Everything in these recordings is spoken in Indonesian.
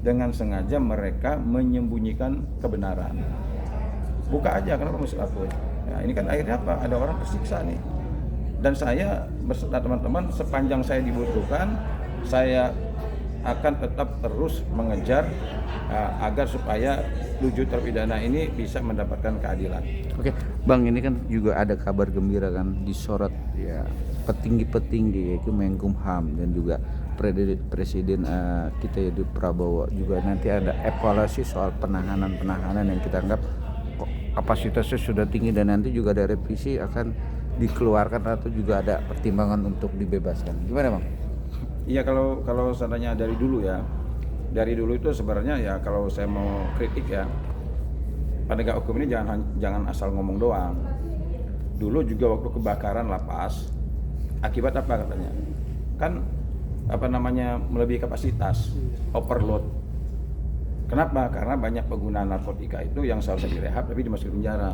dengan sengaja mereka menyembunyikan kebenaran. Buka aja, kenapa mesti lapor? Ya, ini kan akhirnya apa? Ada orang tersiksa nih. Dan saya beserta teman-teman sepanjang saya dibutuhkan, saya akan tetap terus mengejar agar supaya 7 terpidana ini bisa mendapatkan keadilan. Oke, Bang, ini kan juga ada kabar gembira kan disorot ya petinggi-petinggi yaitu Menkumham dan juga Presiden kita yaitu Prabowo, juga nanti ada evaluasi soal penahanan yang kita anggap kapasitasnya sudah tinggi dan nanti juga ada revisi akan dikeluarkan atau juga ada pertimbangan untuk dibebaskan. Gimana, Bang? Iya, kalau seandainya dari dulu itu sebenarnya ya, kalau saya mau kritik ya, penegak hukum ini jangan asal ngomong doang. Dulu juga waktu kebakaran lapas, akibat apa katanya? Kan melebihi kapasitas, overload. Kenapa? Karena banyak pengguna narkotika itu yang seharusnya direhab tapi dimasukin penjara.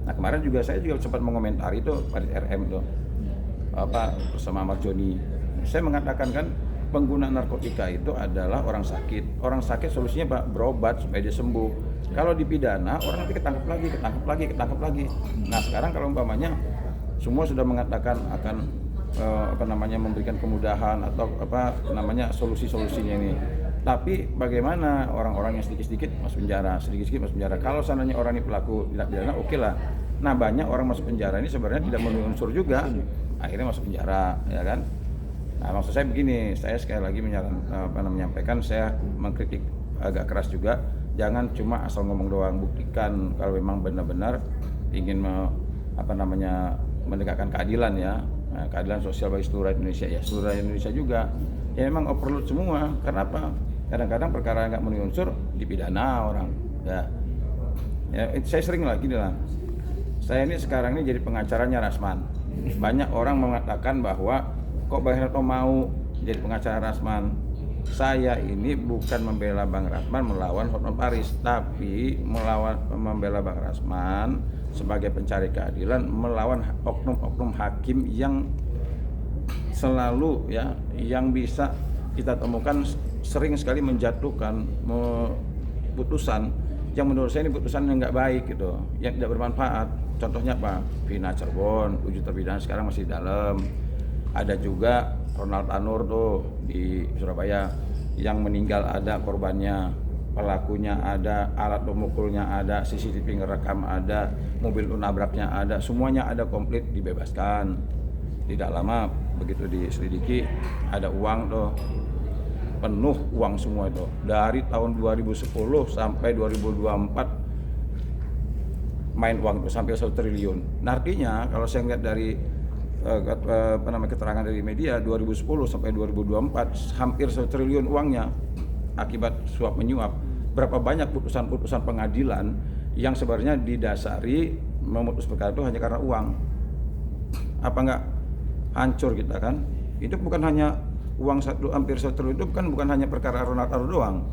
Nah, kemarin juga saya sempat mengomentari itu pada RM itu bersama Marjoni. Saya mengatakan kan pengguna narkotika itu adalah orang sakit. Orang sakit solusinya berobat supaya dia sembuh. Kalau dipidana, orang nanti ketangkep lagi. Nah, sekarang kalau umpamanya semua sudah mengatakan akan memberikan kemudahan atau solusi-solusinya ini. Tapi bagaimana orang-orang yang sedikit-sedikit masuk penjara? Kalau seandainya orang ini pelaku tidak pidana, oke lah. Nah, banyak orang masuk penjara ini sebenarnya tidak memenuhi unsur juga, akhirnya masuk penjara, ya kan? Nah, maksud saya begini, saya sekali lagi menyampaikan, saya mengkritik agak keras juga, jangan cuma asal ngomong doang, buktikan kalau memang benar-benar ingin menegakkan keadilan ya. Nah, keadilan sosial bagi seluruh Indonesia ya, seluruh Indonesia juga. Ya memang overload semua. Kenapa? Kadang-kadang perkara nggak memenuhi unsur dipidana orang. Ya, saya sering lagi lah. Saya ini sekarang ini jadi pengacaranya Rasman. Banyak orang mengatakan bahwa kok Bang Retno mau jadi pengacara Rasman. Saya ini bukan membela Bang Rasman melawan Hotman Paris, tapi membela Bang Rasman sebagai pencari keadilan melawan oknum-oknum hakim yang selalu yang bisa kita temukan sering sekali menjatuhkan putusan yang menurut saya ini putusan yang nggak baik gitu, yang tidak bermanfaat. Contohnya apa? Vina Cirebon, 7 terpidana sekarang masih di dalam. Ada juga Ronald Tanur tuh di Surabaya yang meninggal, ada korbannya, pelakunya ada, alat pemukulnya ada, CCTV ngerekam ada, mobil nabraknya ada, semuanya ada, komplit, dibebaskan. Tidak lama begitu diselidiki ada uang tuh, penuh uang semua itu dari tahun 2010 sampai 2024 main uang itu sampai 1 triliun. Nah, artinya kalau saya lihat dari keterangan dari media 2010 sampai 2024 hampir 1 triliun uangnya akibat suap menyuap. Berapa banyak putusan-putusan pengadilan yang sebenarnya didasari memutus perkara itu hanya karena uang. Apa enggak hancur kita kan? Itu bukan hanya uang hampir 1 triliun, itu bukan hanya perkara Ronald Tanur doang.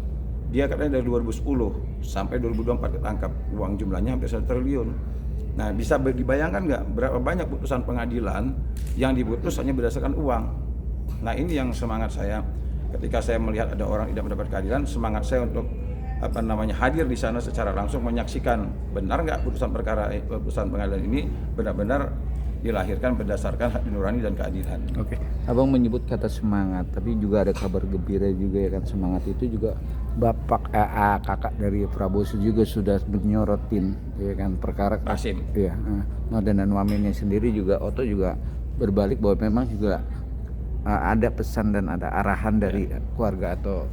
Dia katanya dari 2010 sampai 2024 ketangkap, uang jumlahnya hampir 1 triliun. Nah, bisa dibayangkan nggak berapa banyak putusan pengadilan yang diputus hanya berdasarkan uang. Nah, ini yang semangat saya ketika saya melihat ada orang tidak mendapat keadilan, semangat saya untuk hadir di sana secara langsung menyaksikan benar nggak putusan pengadilan ini benar-benar dilahirkan berdasarkan hati nurani dan keadilan. Oke, Abang menyebut kata semangat, tapi juga ada kabar gembira juga ya kan. Semangat itu juga kakak dari Prabowo juga sudah menyorotin ya kan perkara Qasim. Iya, dan Wamennya sendiri juga juga berbalik bahwa memang juga ada pesan dan ada arahan dari keluarga atau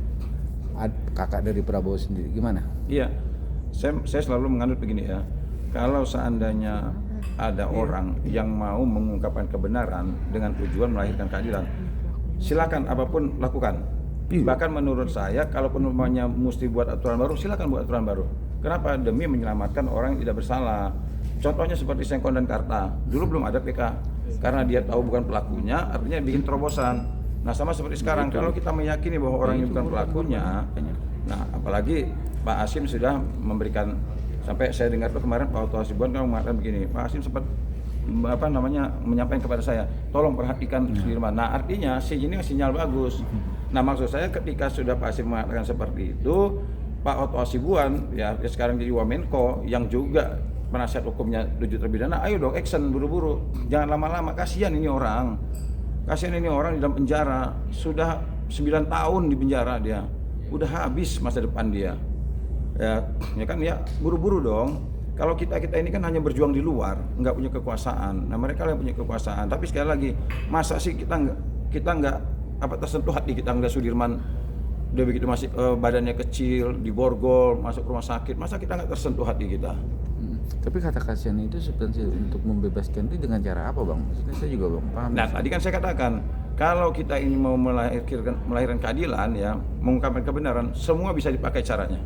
kakak dari Prabowo sendiri. Gimana? Iya, saya selalu menganut begini ya. Kalau seandainya ada orang yang mau mengungkapkan kebenaran dengan tujuan melahirkan keadilan, silakan apapun lakukan. Bahkan menurut saya, kalaupun namanya mesti buat aturan baru, silakan buat aturan baru. Kenapa? Demi menyelamatkan orang yang tidak bersalah. Contohnya seperti Sengkon dan Karta. Dulu belum ada PK. Karena dia tahu bukan pelakunya, artinya bikin terobosan. Nah, sama seperti sekarang, kalau kita meyakini bahwa orang ini bukan pelakunya, nah apalagi Pak Hasim sudah memberikan, sampai saya dengar tuh kemarin Pak Otto Hasibuan kan mengatakan begini, Pak Hasim sempat menyampaikan kepada saya, tolong perhatikan Sudirman. Nah artinya ini sinyal bagus. Nah maksud saya ketika sudah Pak Hasim mengatakan seperti itu, Pak Otto Hasibuan ya sekarang jadi Wamenko yang juga penasihat hukumnya 7 terpidana, ayo dong action buru-buru, jangan lama-lama, kasihan ini orang di dalam penjara sudah 9 tahun di penjara dia, udah habis masa depan dia. Ya kan ya buru-buru dong. Kalau kita ini kan hanya berjuang di luar, nggak punya kekuasaan. Nah mereka yang punya kekuasaan. Tapi sekali lagi, masa sih kita nggak tersentuh hati kita ngeliat Sudirman udah begitu masih badannya kecil, diborgol, masuk rumah sakit. Masa kita nggak tersentuh hati kita? Tapi kata kasihan itu sebenarnya untuk membebaskan itu dengan cara apa bang? Maksudnya saya juga belum paham. Nah tadi kan saya katakan, kalau kita ini mau melahirkan keadilan ya, mengungkapkan kebenaran, semua bisa dipakai caranya.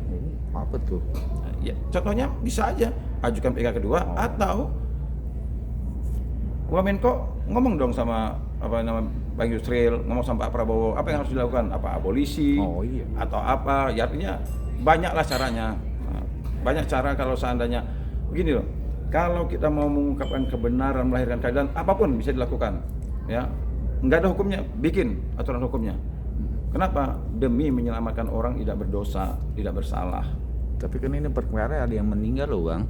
Apa tuh? Ya, contohnya bisa aja ajukan PK kedua atau Wamenko ngomong dong sama Bang Yusril, ngomong sama Pak Prabowo, apa yang harus dilakukan? Apa abolisi? Atau apa? Ya artinya banyaklah caranya. Banyak cara kalau seandainya begini loh. Kalau kita mau mengungkapkan kebenaran, melahirkan keadilan, apapun bisa dilakukan. Ya. Nggak ada hukumnya, bikin aturan hukumnya. Kenapa? Demi menyelamatkan orang tidak berdosa, tidak bersalah. Tapi kan ini perkara ada yang meninggal loh bang.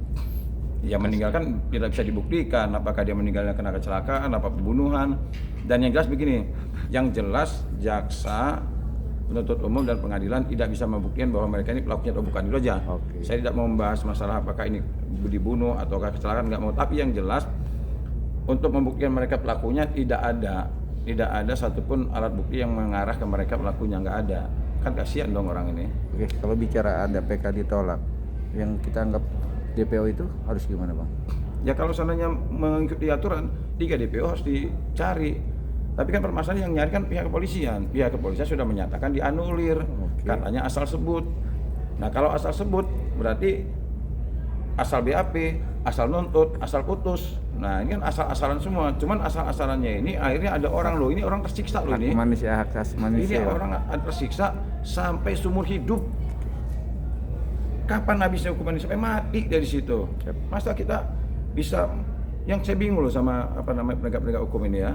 Ya meninggal kan tidak bisa dibuktikan apakah dia meninggalnya karena kecelakaan, apa pembunuhan. Dan yang jelas begini, yang jelas jaksa, penuntut umum dan pengadilan tidak bisa membuktikan bahwa mereka ini pelakunya atau bukan. Itu aja. Saya tidak mau membahas masalah apakah ini dibunuh atau kecelakaan, nggak mau. Tapi yang jelas untuk membuktikan mereka pelakunya tidak ada satupun alat bukti yang mengarah ke mereka pelakunya, nggak ada. Kan kasihan dong orang ini. Oke, kalau bicara ada PK ditolak, yang kita anggap DPO itu harus gimana bang? Ya kalau seandainya mengikuti aturan 3 DPO harus dicari. Tapi kan permasalahan yang nyari kan pihak kepolisian. Pihak kepolisian sudah menyatakan dianulir, katanya asal sebut. Nah kalau asal sebut berarti asal BAP, asal nuntut, asal putus. Nah ini kan asal-asalan semua. Cuman asal-asalannya ini akhirnya ada orang loh, ini orang tersiksa loh ini. Hak asasi manusia. Ini orang tersiksa sampai seumur hidup. Kapan habisnya hukuman ini? Sampai mati dari situ. Masa kita bisa, yang saya bingung loh sama penegak-penegak hukum ini ya.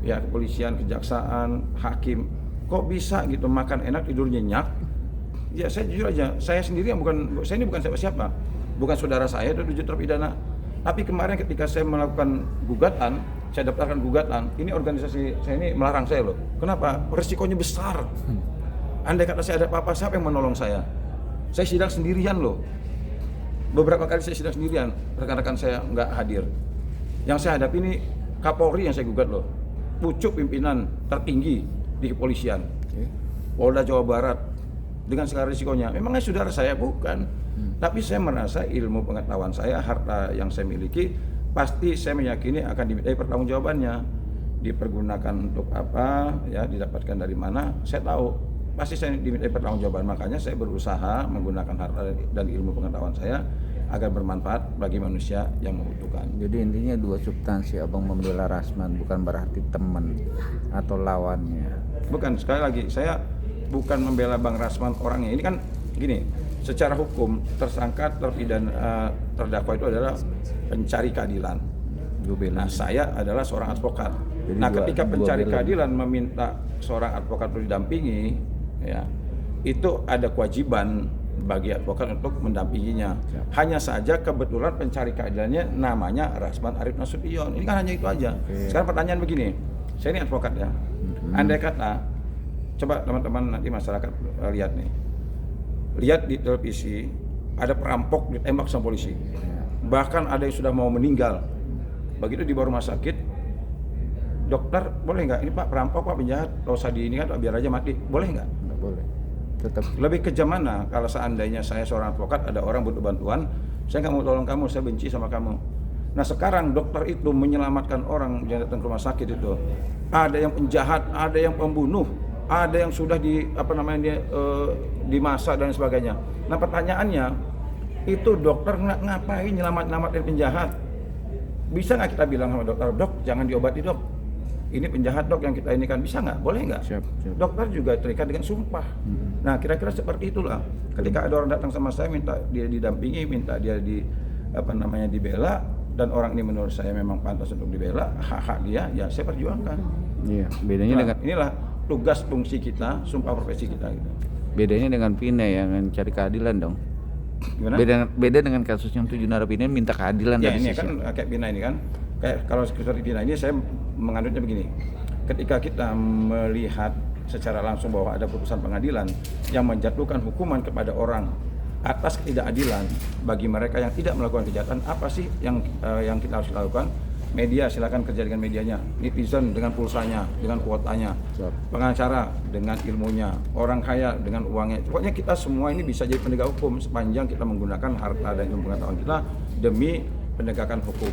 Ya kepolisian, kejaksaan, hakim. Kok bisa gitu makan enak, tidur nyenyak? Ya saya jujur aja, saya sendiri yang saya ini bukan siapa-siapa. Bukan saudara saya itu 7 terpidana. Tapi kemarin ketika saya melakukan gugatan, saya daftarkan gugatan, ini organisasi saya ini melarang saya loh. Kenapa? Resikonya besar. Andai kata saya ada apa-apa, siapa yang menolong saya? Saya sidang sendirian loh. Beberapa kali saya sidang sendirian, rekan-rekan saya nggak hadir. Yang saya hadapi ini Kapolri yang saya gugat loh. Pucuk pimpinan tertinggi di kepolisian. Polda Jawa Barat. Dengan segala risikonya. Memangnya saudara saya bukan. Tapi saya merasa ilmu pengetahuan saya, harta yang saya miliki, pasti saya meyakini akan dimintai pertanggungjawabannya. Dipergunakan untuk apa, ya didapatkan dari mana, saya tahu. Pasti saya dimintai pertanggungjawaban. Makanya saya berusaha menggunakan harta dan ilmu pengetahuan saya agar bermanfaat bagi manusia yang membutuhkan. Jadi intinya 2 substansi, abang membela Rasman bukan berarti teman atau lawannya. Bukan, sekali lagi saya bukan membela Bang Rasman orangnya. Ini kan gini, secara hukum tersangka terpidana terdakwa itu adalah pencari keadilan. Nah saya adalah seorang advokat. Jadi nah ketika pencari keadilan meminta seorang advokat untuk didampingi, ya itu ada kewajiban bagi advokat untuk mendampinginya. Hanya saja kebetulan pencari keadilannya namanya Rasman Arif Nasution. Ini kan hanya itu aja. Sekarang pertanyaan begini, saya ini advokat ya. Andai kata, coba teman-teman nanti masyarakat lihat nih. Lihat di televisi ada perampok ditembak sama polisi. Bahkan ada yang sudah mau meninggal. Begitu di bawah rumah sakit, dokter boleh nggak? Ini Pak perampok, Pak penjahat, kalau usah di ini kan biar aja mati. Boleh nggak? Nggak boleh. Tetap. Lebih kejam mana kalau seandainya saya seorang advokat, ada orang butuh bantuan, saya nggak mau tolong kamu, saya benci sama kamu. Nah sekarang dokter itu menyelamatkan orang yang datang ke rumah sakit itu. Ada yang penjahat, ada yang pembunuh, ada yang sudah dimasak dan sebagainya. Nah pertanyaannya, itu dokter ngapain nyelamatin penjahat? Bisa nggak kita bilang sama dokter, dok jangan diobati dok, ini penjahat dok yang kita ini kan, bisa nggak? Boleh nggak? Siap. Dokter juga terikat dengan sumpah. Nah kira-kira seperti itulah. Ketika ada orang datang sama saya minta dia didampingi, minta dia dibela, dan orang ini menurut saya memang pantas untuk dibela, hak-hak dia ya saya perjuangkan. Iya, bedanya Nah, dengan inilah tugas fungsi kita, sumpah profesi kita gitu. bedanya dengan Pina yang mencari keadilan dong. Gimana? Beda dengan kasus yang 7 narapidana minta keadilan Ya dari ini sisi. kan kayak Pina ini kan, kayak kalau seperti Pina ini saya menganutnya begini, ketika kita melihat secara langsung bahwa ada putusan pengadilan yang menjatuhkan hukuman kepada orang atas ketidakadilan bagi mereka yang tidak melakukan kejahatan, apa sih yang kita harus lakukan? Media silakan kerja dengan medianya, netizen dengan pulsanya, dengan kuotanya, pengacara dengan ilmunya, orang kaya dengan uangnya. Pokoknya kita semua ini bisa jadi penegak hukum sepanjang kita menggunakan harta dan ilmu pengetahuan kita demi penegakan hukum.